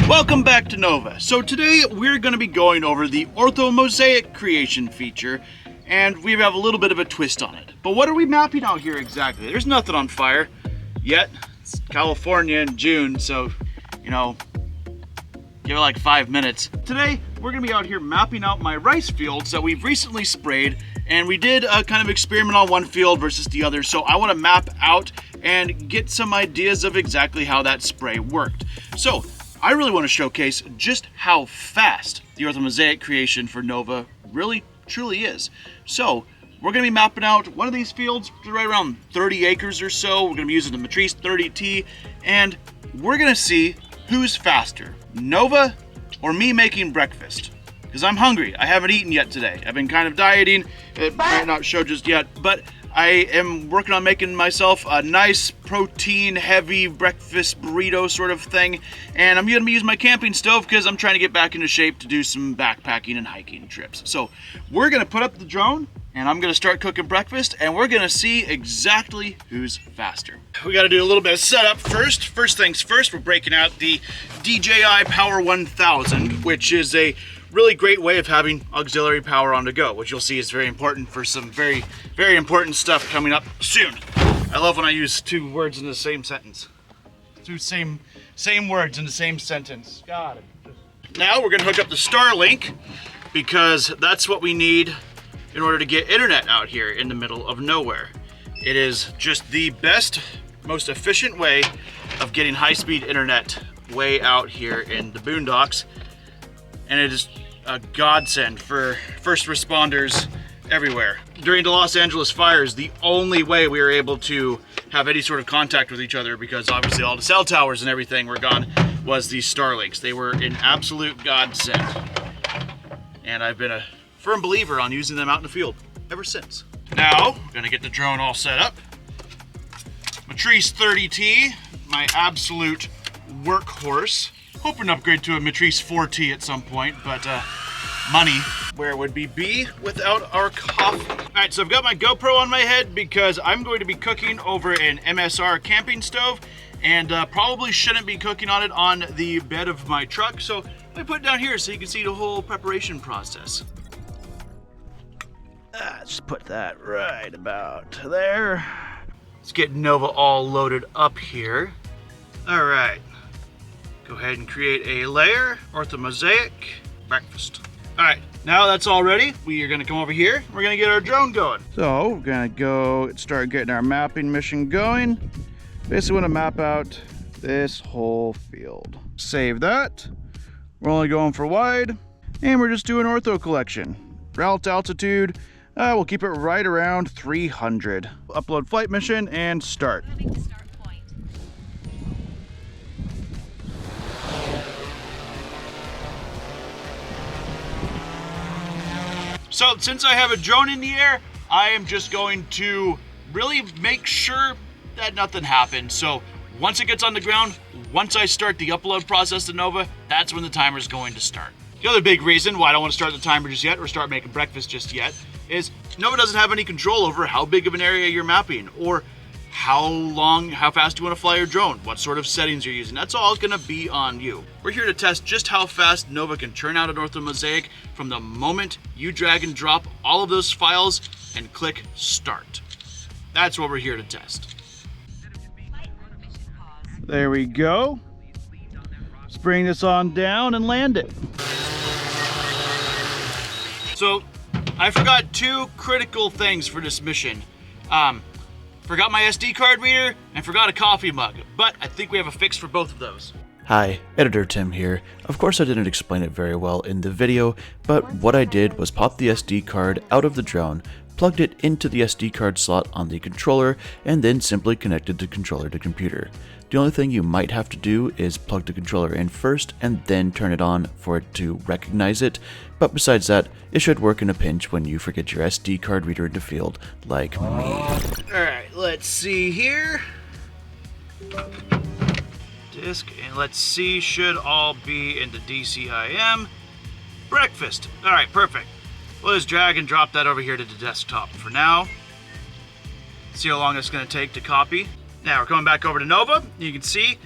Welcome back to Nova. So today we're going to be going over the orthomosaic creation feature, and we have a little bit of a twist on it. But what are we mapping out here exactly? There's nothing on fire yet. It's California in June, so, you know, give it like 5 minutes. Today we're going to be out here mapping out my rice fields that we've recently sprayed, and we did a kind of experiment on one field versus the other, so I want to map out and get some ideas of exactly how that spray worked. So I really want to showcase just how fast the orthomosaic creation for Nova really truly is. So we're going to be mapping out one of these fields, right around 30 acres or so. We're going to be using the Matrice 30T, and we're going to see who's faster, Nova or me making breakfast. Because I'm hungry. I haven't eaten yet today. I've been kind of dieting. It might not show just yet, but I am working on making myself a nice protein heavy breakfast burrito sort of thing. And I'm gonna be using my camping stove because I'm trying to get back into shape to do some backpacking and hiking trips. So we're gonna put up the drone and I'm gonna start cooking breakfast and we're gonna see exactly who's faster. We gotta do a little bit of setup first. First things first, we're breaking out the DJI Power 1000, which is a really great way of having auxiliary power on the go, which you'll see is very important for some very, very important stuff coming up soon. I love when I use two words in the same sentence. Two same words in the same sentence. Got it. Now we're gonna hook up the Starlink because that's what we need in order to get internet out here in the middle of nowhere. It is just the best, most efficient way of getting high-speed internet way out here in the boondocks. And it is a godsend for first responders everywhere. During the Los Angeles fires, the only way we were able to have any sort of contact with each other, because obviously all the cell towers and everything were gone, was these Starlinks. They were an absolute godsend. And I've been a firm believer on using them out in the field ever since. Now, we're gonna get the drone all set up. Matrice 30T, my absolute workhorse. Hoping to upgrade to a Matrice 4T at some point, but money, where would be without our coffee? All right, so I've got my GoPro on my head because I'm going to be cooking over an MSR camping stove, and probably shouldn't be cooking on it on the bed of my truck. So let me put it down here so you can see the whole preparation process. Just put that right about there. Let's get Nova all loaded up here. All right. Go ahead and create a layer, orthomosaic, breakfast. All right, now that's all ready. We are gonna come over here. We're gonna get our drone going. So we're gonna go start getting our mapping mission going. Basically wanna map out this whole field. Save that. We're only going for wide, and we're just doing ortho collection. Route altitude, we'll keep it right around 300. Upload flight mission and start. So since I have a drone in the air, I am just going to really make sure that nothing happens. So once it gets on the ground, once I start the upload process to Nova, that's when the timer is going to start. The other big reason why I don't want to start the timer just yet or start making breakfast just yet is Nova doesn't have any control over how big of an area you're mapping or how fast you want to fly your drone, what sort of settings you're using. That's all gonna be on you. We're here to test just how fast Nova can churn out an orthomosaic from the moment you drag and drop all of those files and click start. That's what we're here to test. There we go. Let's bring this on down and land it. So I forgot two critical things for this mission. Forgot my SD card reader and forgot a coffee mug, but I think we have a fix for both of those. Hi, Editor Tim here. Of course I didn't explain it very well in the video, but what I did was pop the SD card out of the drone, plugged it into the SD card slot on the controller, and then simply connected the controller to computer. The only thing you might have to do is plug the controller in first and then turn it on for it to recognize it, but besides that, it should work in a pinch when you forget your SD card reader in the field, like me. Alright, let's see here. Disk, and let's see, should all be in the DCIM. Breakfast. Alright, perfect. We'll just drag and drop that over here to the desktop for now. See how long it's going to take to copy. Now we're coming back over to Nova. You can see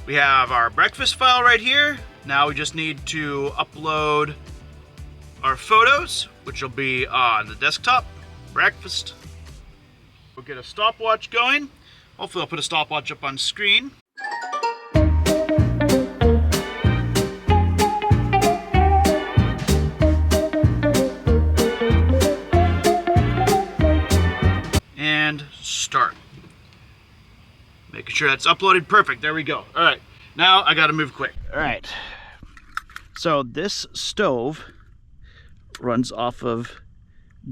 we have our breakfast file right here. Now we just need to upload our photos, which will be on the desktop. Breakfast. We'll get a stopwatch going. Hopefully I'll put a stopwatch up on screen. And start. Making sure that's uploaded perfect. There we go. All right, now I gotta move quick. All right, so this stove runs off of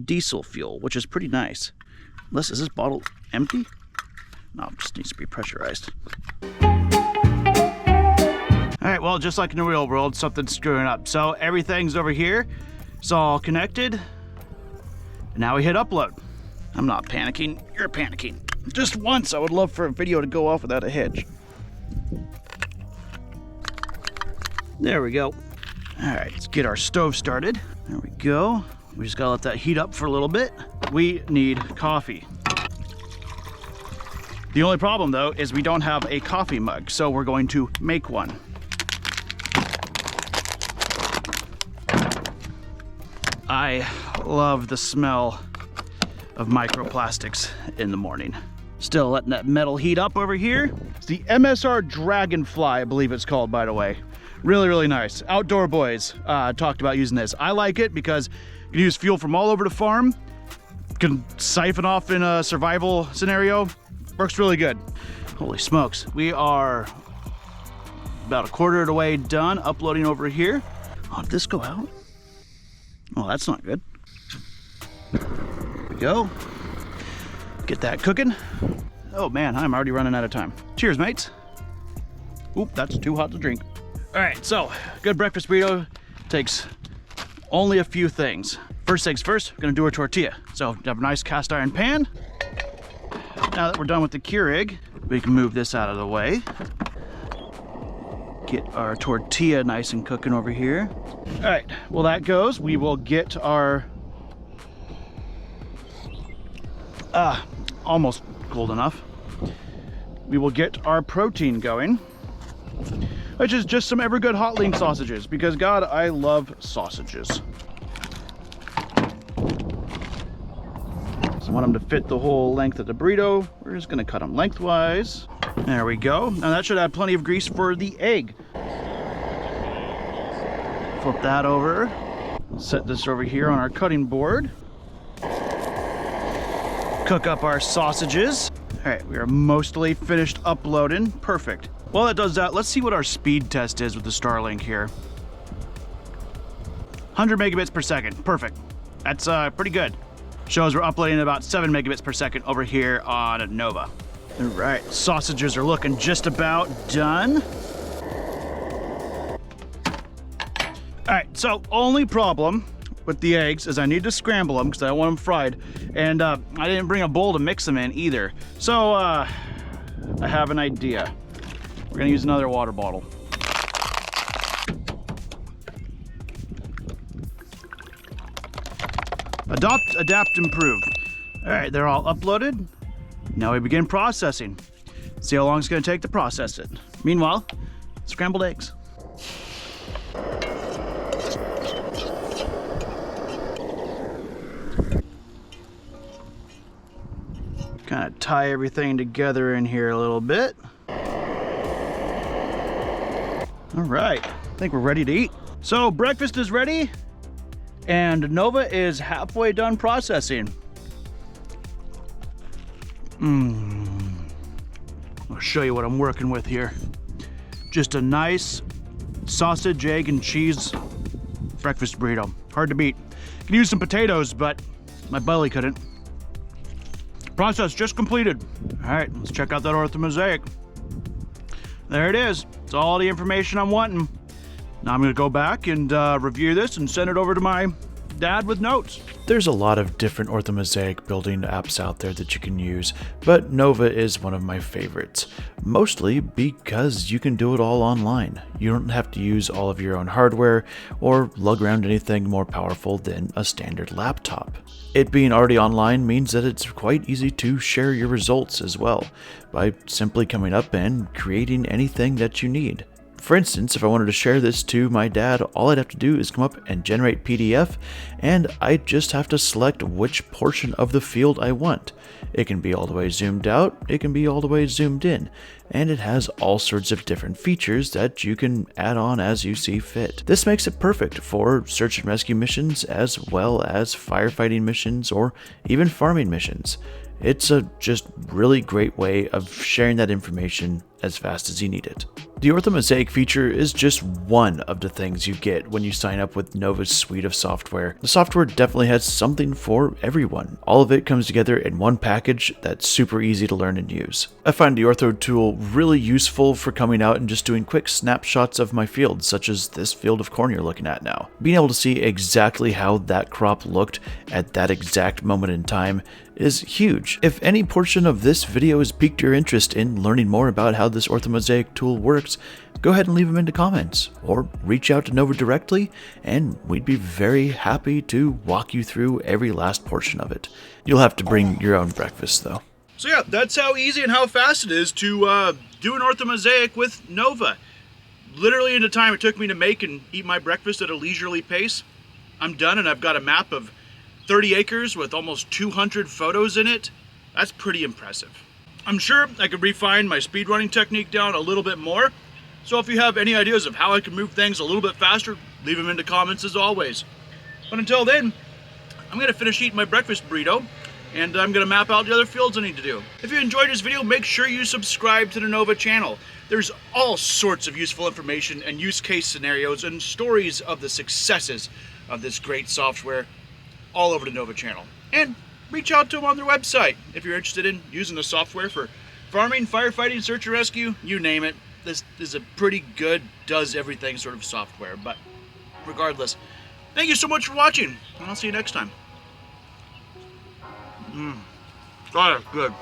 diesel fuel, which is pretty nice. Unless, is this bottle empty? No, it just needs to be pressurized. All right, well, just like in the real world, something's screwing up. So everything's over here. It's all connected. And now we hit upload. I'm not panicking, you're panicking. Just once, I would love for a video to go off without a hitch. There we go. All right, let's get our stove started. There we go. We just gotta let that heat up for a little bit. We need coffee. The only problem though is we don't have a coffee mug, so we're going to make one. I love the smell of microplastics in the morning. Still letting that metal heat up over here. It's the MSR Dragonfly, I believe it's called, by the way. Really, really nice. Outdoor Boys talked about using this. I like it because you can use fuel from all over the farm. You can siphon off in a survival scenario. Works really good. Holy smokes. We are about a quarter of the way done uploading over here. Oh, did this go out? Oh, that's not good. There we go. Get that cooking. Oh man, I'm already running out of time. Cheers, mates. Oop, that's too hot to drink. All right, so good breakfast burrito takes only a few things. First things first, we're gonna do our tortilla. So have a nice cast iron pan. Now that we're done with the Keurig, we can move this out of the way. Get our tortilla nice and cooking over here. All right, well that goes. We will get our, almost cold enough. We will get our protein going, which is just some Evergood hot link sausages, because God, I love sausages. So I want them to fit the whole length of the burrito. We're just gonna cut them lengthwise. There we go. Now that should have plenty of grease for the egg. Flip that over. Set this over here on our cutting board. Cook up our sausages. All right, we are mostly finished uploading. Perfect. While that does that, let's see what our speed test is with the Starlink here. 100 megabits per second. Perfect. That's pretty good. Shows we're uploading at about 7 megabits per second over here on Nova. All right, sausages are looking just about done. All right, so only problem with the eggs is I need to scramble them because I don't want them fried. And I didn't bring a bowl to mix them in either. So I have an idea. We're gonna use another water bottle. Adopt, adapt, improve. All right, they're all uploaded. Now we begin processing. See how long it's gonna take to process it. Meanwhile, scrambled eggs. Kind of tie everything together in here a little bit. All right, I think we're ready to eat. So breakfast is ready and Nova is halfway done processing. I'll show you what I'm working with here. Just a nice sausage, egg, and cheese breakfast burrito. Hard to beat. Could use some potatoes, but my belly couldn't. Process just completed. All right, let's check out that orthomosaic. There it is. It's all the information I'm wanting. Now I'm gonna go back and review this and send it over to my dad with notes. There's a lot of different orthomosaic building apps out there that you can use, but Nova is one of my favorites, mostly because you can do it all online. You don't have to use all of your own hardware or lug around anything more powerful than a standard laptop. It being already online means that it's quite easy to share your results as well, by simply coming up and creating anything that you need. For instance, if I wanted to share this to my dad, all I'd have to do is come up and generate PDF, and I just have to select which portion of the field I want. It can be all the way zoomed out, it can be all the way zoomed in, and it has all sorts of different features that you can add on as you see fit. This makes it perfect for search and rescue missions as well as firefighting missions or even farming missions. It's a just really great way of sharing that information as fast as you need it. The orthomosaic feature is just one of the things you get when you sign up with Nova's suite of software. The software definitely has something for everyone. All of it comes together in one package that's super easy to learn and use. I find the ortho tool really useful for coming out and just doing quick snapshots of my fields, such as this field of corn you're looking at now. Being able to see exactly how that crop looked at that exact moment in time is huge. If any portion of this video has piqued your interest in learning more about how this orthomosaic tool works, go ahead and leave them in the comments or reach out to Nova directly and we'd be very happy to walk you through every last portion of it. You'll have to bring your own breakfast though. So yeah, that's how easy and how fast it is to do an orthomosaic with Nova. Literally in the time it took me to make and eat my breakfast at a leisurely pace, I'm done and I've got a map of 30 acres with almost 200 photos in it. That's pretty impressive. I'm sure I could refine my speedrunning technique down a little bit more. So if you have any ideas of how I can move things a little bit faster, leave them in the comments as always. But until then, I'm gonna finish eating my breakfast burrito and I'm gonna map out the other fields I need to do. If you enjoyed this video, make sure you subscribe to the Nova channel. There's all sorts of useful information and use case scenarios and stories of the successes of this great software all over the Nova channel. And reach out to them on their website if you're interested in using the software for farming, firefighting, search and rescue, you name it. This is a pretty good, does everything sort of software. But regardless, thank you so much for watching, and I'll see you next time. God, that's good.